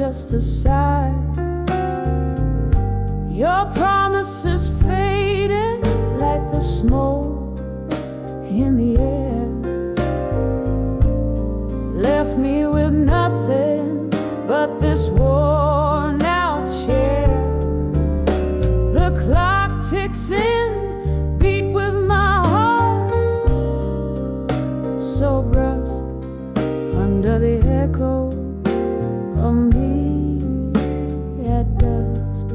just a sigh. Your promises faded like the smoke in the air, left me with nothing but this worn out chair. The clock ticks in, beat with my heart, so brusque under the echo of me at dusk.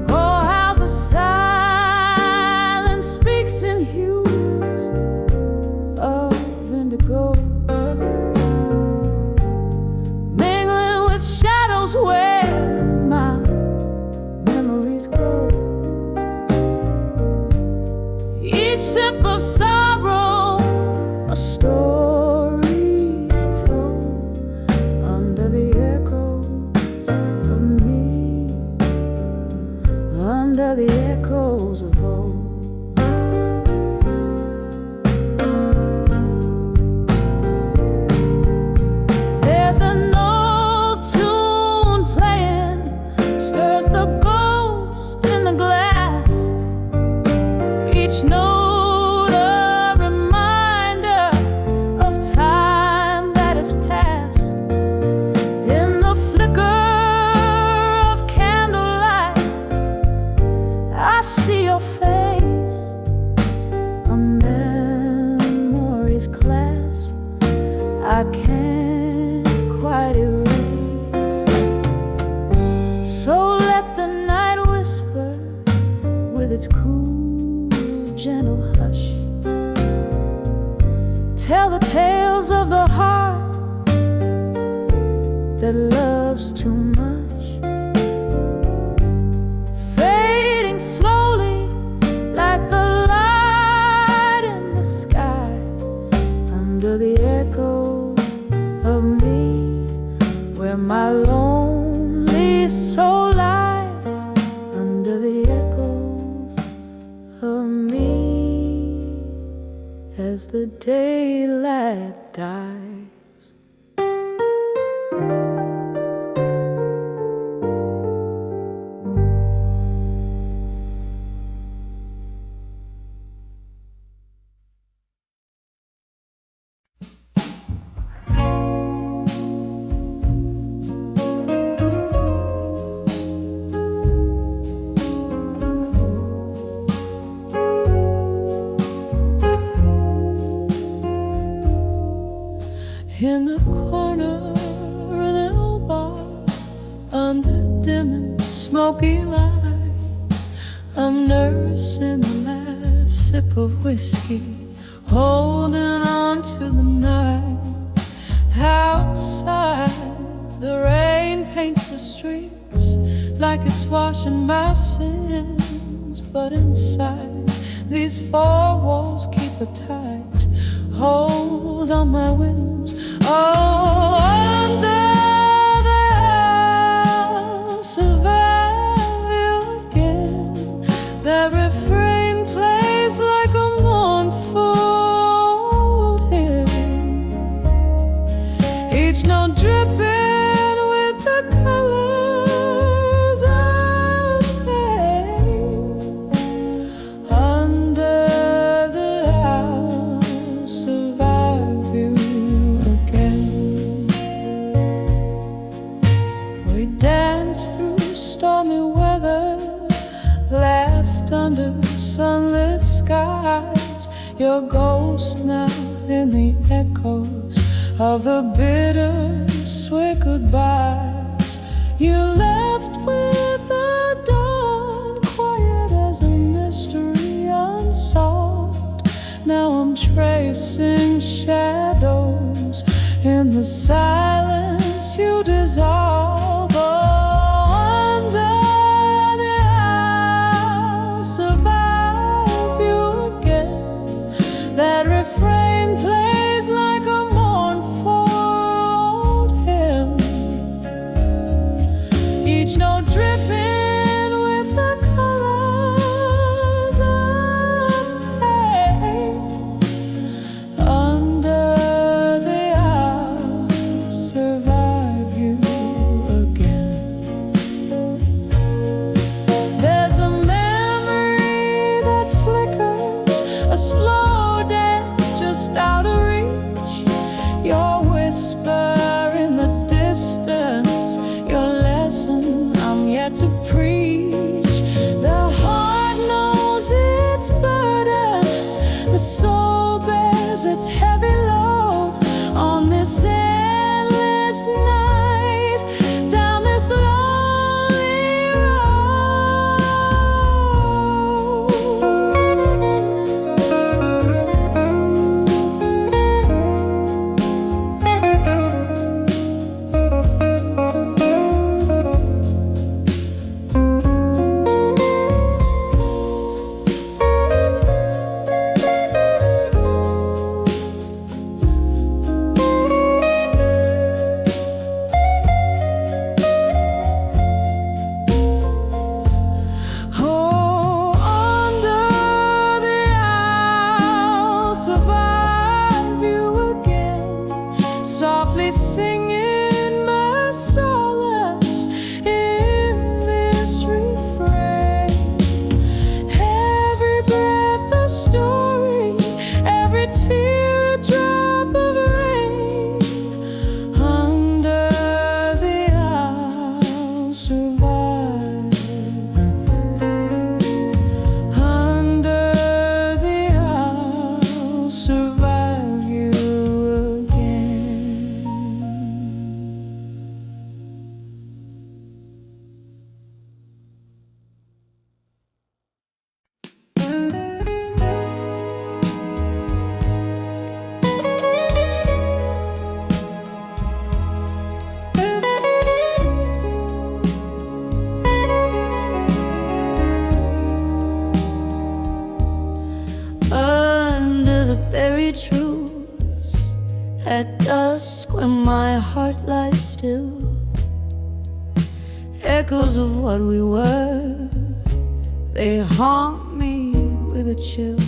Oh, how the silence speaks in hues of indigo, mingling with shadows where my memories go. Each sip of sorrow, a story told under the echoes of me, under the echoes of old. There's an old tune playing, stirs the ghost in the glass. Each note a reminder of time that has passed. In the flicker of candlelight, I see your face, a memory's clasp I can't quite erase. So let the night whisper with its cool, gentle hush, tell the tales of the heart that loves too much, fading slowly like the light in the sky, under the echoes of me, where my lonely soul lies, under the echoes of me, as the daylight dies. In the corner of the old bar, under dim and smoky light, I'm nursing the last sip of whiskey, holding on to the night. Outside, the rain paints the streets like it's washing my sins, but inside, these four walls keep a tight hold on my whims. Oh, under the I'll survive you again. That refrain plays like a mournful old hymn, each note dripping with the colors of pain. Under the I'll survive you again. We danced through stormy weather, laughed under sunlit skies. Your ghost now in the echoes of the bittersweet goodbyes. You left with the dawn, quiet as a mystery unsolved. Now I'm tracing shadows in the silence you dissolve. Oh, under the I'll survive you again. That refrain plays like a mournful old hymn, each note dripping with the colors of pain. Under the I'll echoes of what we were. They haunt me with a chill.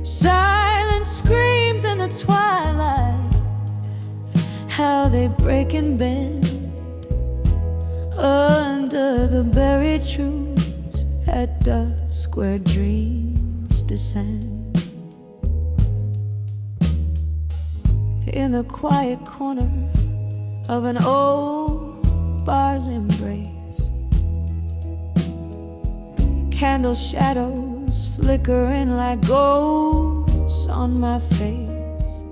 Silent screams in the twilight, how they break and bend under the buried truths at dusk where dreams descend. In the quiet corner of an old bar's embrace, candle shadows flickering like ghosts on my face.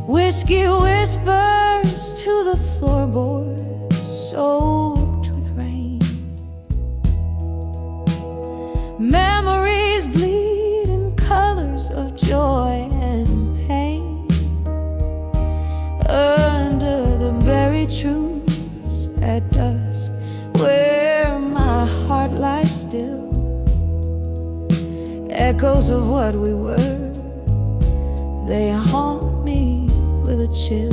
Whiskey whispers to the floorboards soaked with rain. Memories bleed in colors of joy and pain under the buried truths at dusk where my heart lies still. Echoes of what we were, they haunt me with a chill.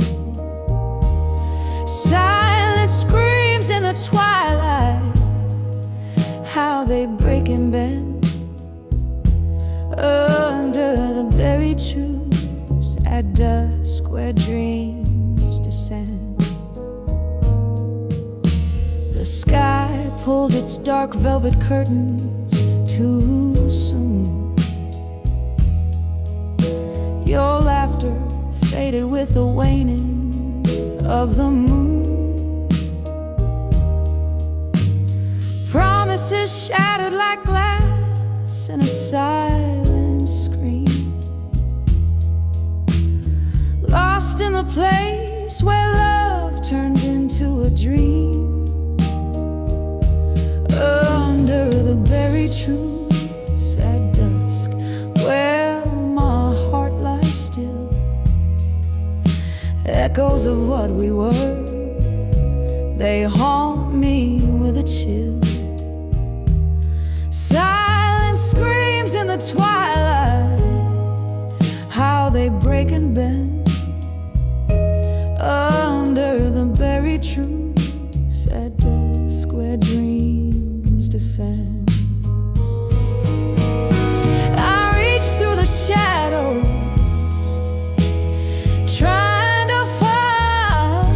Silent screams in the twilight, how they break and bend under the buried truths at dusk where dreams descend. The sky pulled its dark velvet curtains too soon. Your laughter faded with the waning of the moon. Promises shattered like glass in a silent scream. Lost in the place where love turned into a dream. Under the buried truths at dusk where my heart lies still. Echoes of what we were, they haunt me with a chill. Silent screams in the twilight, how they break and bend under the buried truths at dusk where dreams descend. I reach through the shadows, trying to find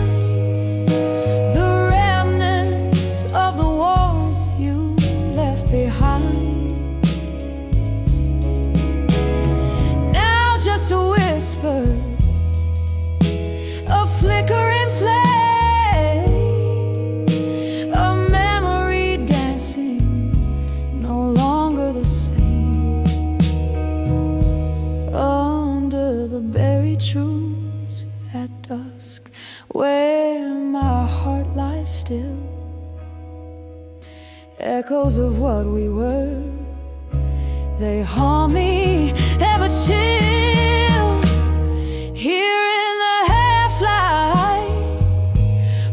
the remnants of the warmth you left behind. Now just a whisper, a flickering flame, a memory dancing, no longer the same. Under the buried truths at dusk where my heart lies still. Echoes of what we were, they haunt me ever chill. Here in the half-light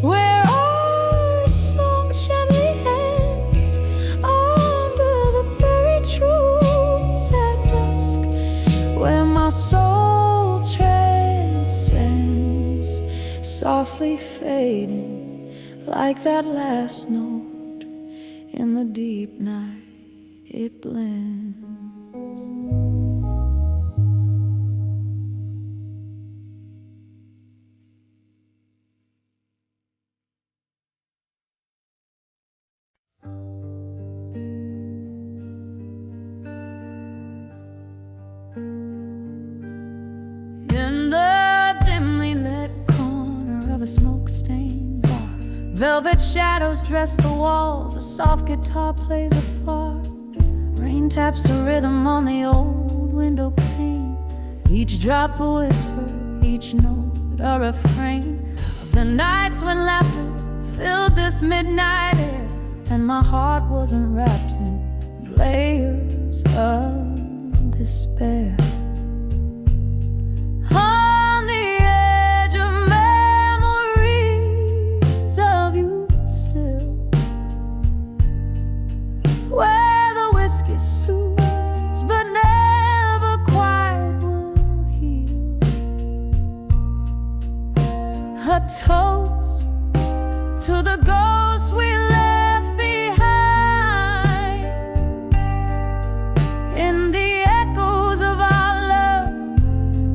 where our song gently ends under the buried truths at dusk where my soul transcends, softly fading like that last note in the deep night it blends. In the dimly lit corner of a smoke-stained bar, velvet shadows dress the walls, a soft guitar plays afar. Rain taps a rhythm on the old window pane, each drop a whisper, each note a refrain of the nights when laughter filled this midnight air, and my heart wasn't wrapped in layers of despair. On the edge of memories of you still, where the whiskey soothes but never quite will heal. A toast to the ghosts we left behind, in the echoes of our love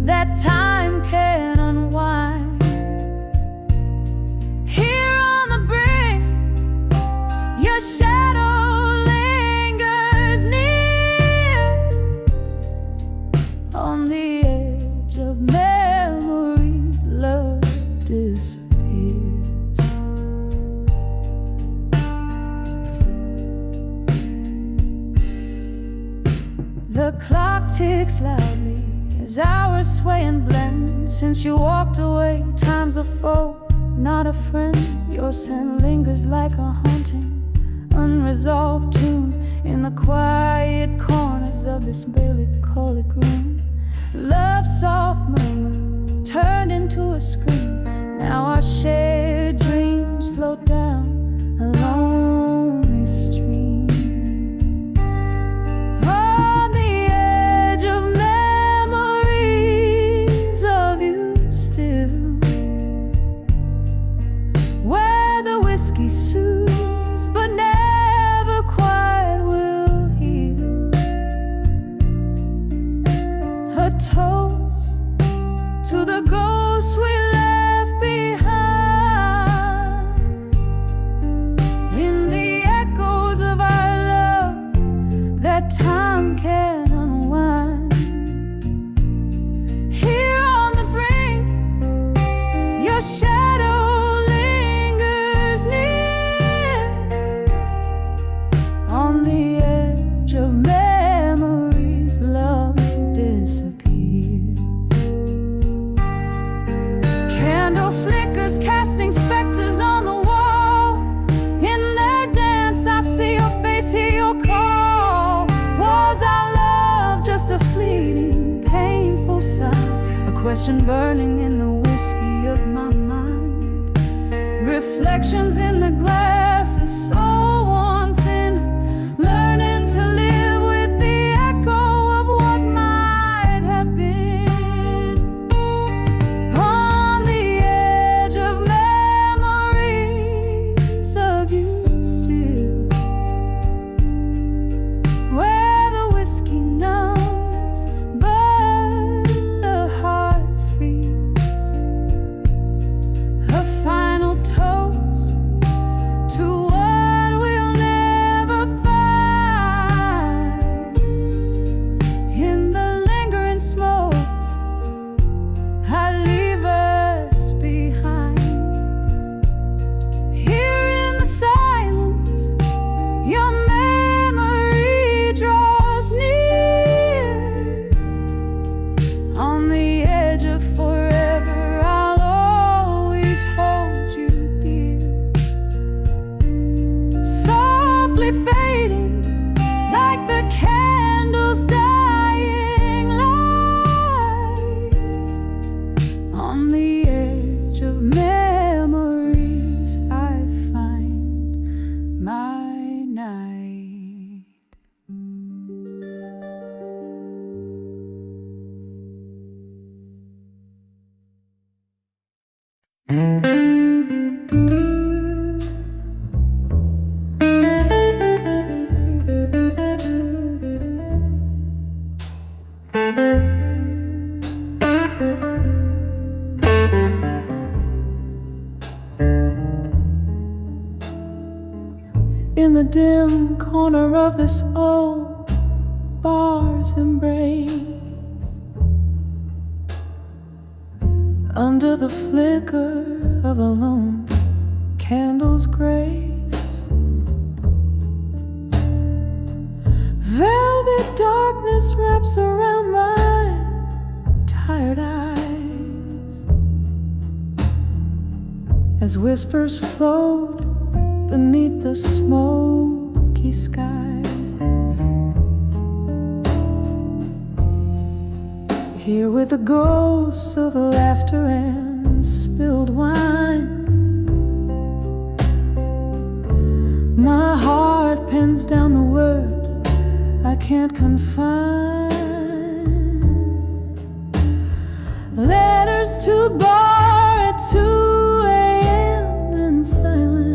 that time can unwind. Here on the brink, your shadow lingers near, on the edge of memories, love disappears. The clock ticks loudly as hours sway and blend. Since you walked away, time's a foe, not a friend. Your scent lingers like a haunting, unresolved tune in the quiet corners of this melancholic room. Love's soft murmur turned into a scream. Now our shared dreams float down a lonely stream. On the edge of memories of you still, where the whiskey soothes but never quite will heal. A toast to the ghosts we left behind, in the echoes of our love that time can unwind. Here on the brink, your shadow lingers near, on the edge of memories, love disappears. Candle flickers casting specters on the wall. In their dance I see your face, hear your call. Was our love just a fleeting, painful sigh? A question burning in the whiskey of my mind. Reflections in the glass is so worn thin, learning to live with the echo of what might have been. On the edge of memories of you still, where the whiskey numbs but the heart feels. A final toast to what we'll never find. In the lingering smoke, I leave us behind. Here in the silence, your memory draws near. On the edge of forever, I'll always hold you dear. Softly fading like the candle's dying light, on the edge of memories I find my night. In the dim corner of this old bar's embrace, under the flicker of a lone candle's grace, velvet darkness wraps around my tired eyes, as whispers float beneath the smoky skies. Here with the ghosts of laughter and spilled wine, my heart pens down the words I can't confine. Letters to bar at 2 a.m. in silence,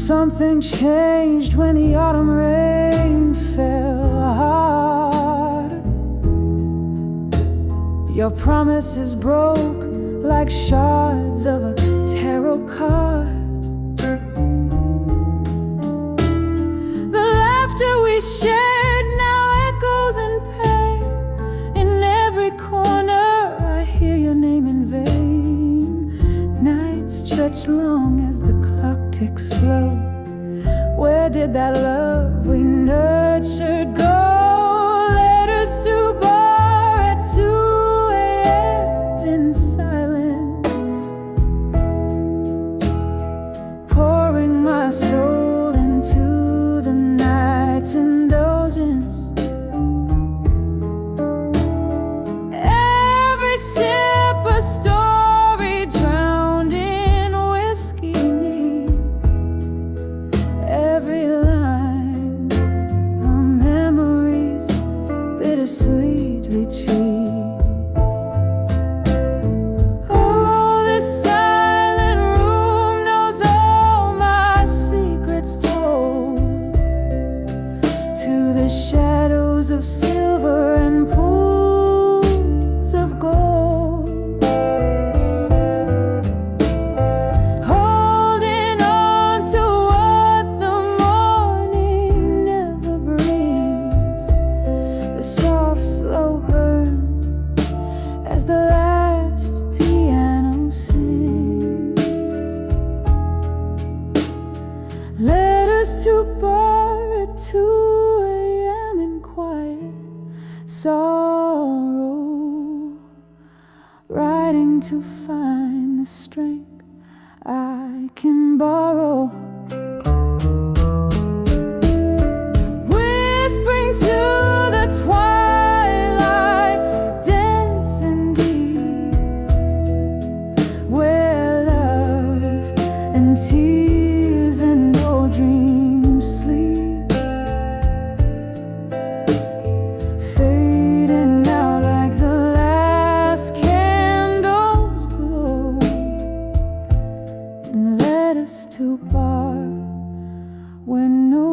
Something changed when the autumn rain fell hard. Your promises broke like shards of a tarot card. The laughter we shared now echoes in pain. In every corner I hear your name in vain. Nights stretch long as the clock ticks slow. Where did that love we nurtured go? Letters to bar at 2 a.m. in silence, pouring my soul into the night's indulgence. Every sip a story drowned in whiskey neat. Every line a memory's bittersweet retreat. Oh, this silent room knows all my secrets told, to the shadows of silver and pools of gold. Holding on to what the morning never brings, the soft slow burn as the last piano sings. Letters to bar at 2 a.m. in quiet sorrow, writing to find the strength I can borrow. Whispering to the twilight, dense and deep, where love and tears and old dreams sleep, fading out like the last candles glow. And let us to bar when no